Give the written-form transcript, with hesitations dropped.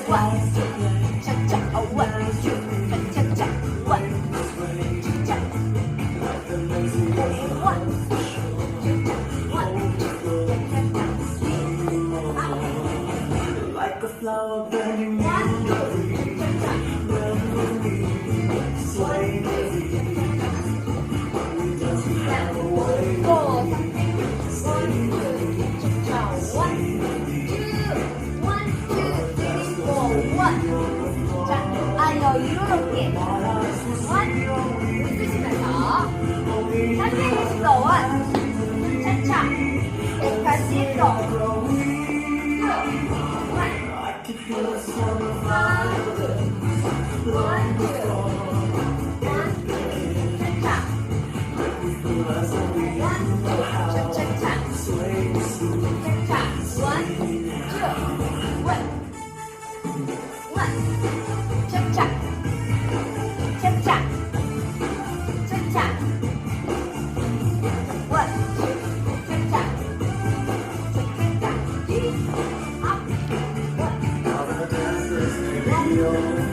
one, cha-cha, one, two, cha-cha, one, cha-cha, one, Like a flower burning in one, the breeze. Sway me. We just have a way. four, one, two, three, four, one. 자, 이렇게 one 웃으시면서 삼행시도 one, 차차, 백화시도 I can feel the sun of one, two, 차차, one, two, 차차차, 차차, one, two, one, 차차, 차차, 차차, one, 차차, 차차, up, one. All the dancers, baby,